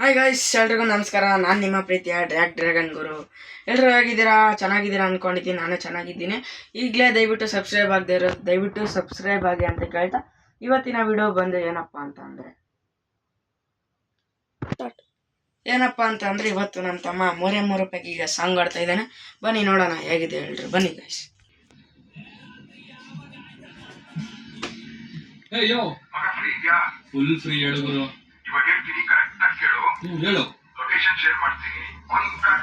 Hi guys, ಎಲ್ರಿಗೂ ನಮಸ್ಕಾರ. ನಾನು ನಿಮ್ಮ ಪ್ರೀತಿಯ ಡ್ರ್ಯಾಗನ್ ಗುರು. ಎಲ್ಲರೂ ಹೇಗಿದ್ದೀರಾ? ಚೆನ್ನಾಗಿದ್ದೀರಾ ಅಂದ್ಕೊಂಡಿದ್ದೀನಿ. ನಾನು ಚೆನ್ನಾಗಿದ್ದೀನಿ. ಈಗಲೇ ದಯವಿಟ್ಟು ಸಬ್ಸ್ಕ್ರೈಬ್ ಆಗದೆ ಇರೋ ದಯವಿಟ್ಟು ಸಬ್ಸ್ಕ್ರೈಬ್ ಆಗಿ ಅಂತ ಕೇಳ್ತಾ ಇವತ್ತಿನ ವಿಡಿಯೋ ಬಂದು ಏನಪ್ಪ ಅಂತಂದರೆ ಇವತ್ತು ನನ್ನ ತಮ್ಮ ಮೂರೇ ರೂಪಾಯಿಗೆ ಈಗ ಸಾಂಗ್ ಆಡ್ತಾ ಇದ್ದಾನೆ. ಬನ್ನಿ ನೋಡೋಣ ಹೇಗಿದೆ ಹೇಳ್ರಿ. ಬನ್ನಿ ಗೈಸ್. ಫುಲ್ ಫ್ರೀ ಹೇಳು ಗುರು. ಇವಾಗ ಹೇಳ್ತೀನಿ, ಕರೆಕ್ಟ್ ಆಗಿ ಕೇಳು. ಹೇಳು. ಲೊಕೇಶನ್ ಶೇರ್ ಮಾಡ್ತೀನಿ.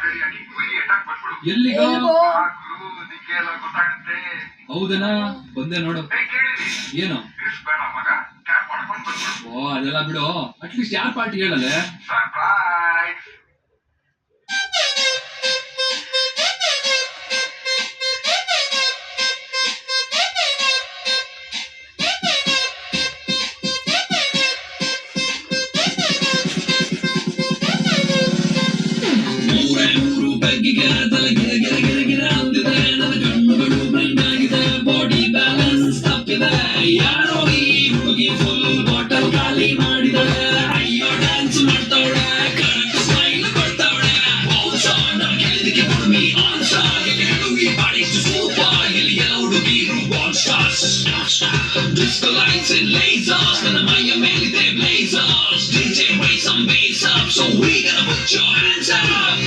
ರೆಡಿಯಾಗಿ ಫುಲ್ ಅಟ್ಯಾಕ್ ಬಂದ್ಬಿಡು. ಎಲ್ಲಿಗೋ ನಿಕ್ಕೆ ಎಲ್ಲ ಗೊತ್ತಾಗುತ್ತೆ. ಹೌದನಾ? ಬಂದೆ ನೋಡು. ಕೇಳಿರಿ ಏನು ಬೇಡ ಮಗ, ಕ್ಯಾಪ್ ಮಾಡ್ಕೊಂಡು ಬಂದ್ಬಿಡು. ಓ ಅದೆಲ್ಲ ಬಿಡು. ಅಟ್ಲೀಸ್ಟ್ ಯಾರ್ ಪಾರ್ಟಿ ಹೇಳಲೆ? ಸರ್ಪ್ರೈಸ್. ಯಾರೋ ಈ ಹುಡುಗಿ ಫುಲ್ ಬಾಟಲ್ ಖಾಲಿ ಮಾಡಿದಳೆ. ಅಯ್ಯೋ ಡ್ಯಾನ್ಸ್ ಮಾಡ್ತಾವಳೆ, ಕರೆಕ್ಟ್ ಸ್ಮೈಲ್ ಕೊಡ್ತಾವಳೆ. ಗೆಳದಿಗೆ ಕೊಡ್ಮಿ ಆನ್ಸ ಹೇಳುವಿ ಬಾಡಿಷ್ಟು ಸೂಪ. ಇಲ್ಲಿ ಎಲ್ಲ ಹುಡುಗಿರು ball stars. Disco lights and lasers, ನನ್ನ ಮೈಯ ಮೇಲಿದೆ blazers. DJ raise some bass up, so we gonna put your hands up.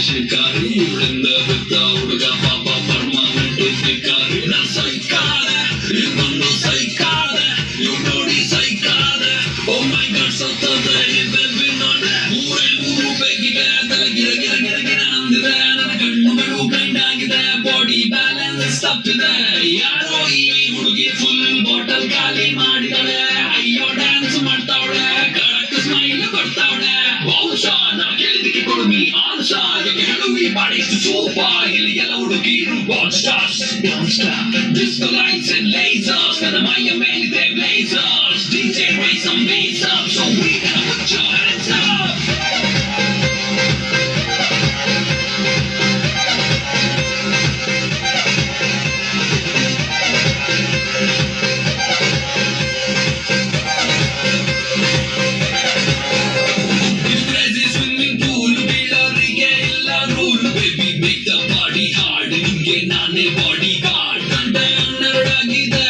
ಶಿಕಾರಿ ಇವಳಿಂದ ಬಿದ್ದ ಹುಡುಗ ಪಾಪ ಪರ್ಮನೆಂಟ್ ಶಿಕಾರಿ. ನಾ ಸೈಕಾದ ಇವನು ಸೈಕಾದ, ಇವ್ ನೋಡಿ ಸೈಕಾದ. ಓ ಮೈ ಗಾಡ್ ಸತ್ತದ ಬೆಬ್ಬಿ ನೋಡ್ರೆ. ಮೂರು ಬೇಕಿಗೆ ತಲೆ ಗಿರ ಗಿರ ಗಿರ ಗಿರ ಅಂದಿದೆ. ನನ್ನ ಕಣ್ಣುಗಳು ಬ್ಲೈಂಡ್ ಆಗಿದೆ, ಬಾಡಿ ಬ್ಯಾಲೆನ್ಸ್ ತಪ್ಪಿದೆ. ಯಾರೋ ಈ ಹುಡುಗಿ ಫುಲ್ ಬಾಟಲ್ ಖಾಲಿ ಮಾಡಿದಳೆ. ಅಯ್ಯೋ ಡ್ಯಾನ್ಸ್ ಮಾಡ್ತಾವಳೆ, ಕರೆಕ್ಟ್ ಸ್ಮೈಲ್ ಕೊಡ್ತಾವಳೆ. ಬಹುಶಃ ನಾ ಗೆಳದಿಗೆ ಕೊಡ್ಮಿ ಆನ್ಸ ಹೇಳುವಿ ಬಾಡಿಷ್ಟು ಸೂಪ. ಇಲ್ಲಿ ಎಲ್ಲ ಹುಡುಗಿರು ball stars. Disco lights and lasers, ನನ್ನ ಮೈಯ ಮೇಲಿದೆ blazers. DJ raise some bass up, so we gonna put your hands up. ನಾನೇ ಬಾಡಿ ಗಾರ್ಡ್. ಗಂಟೆ 12 ಆಗಿದೆ,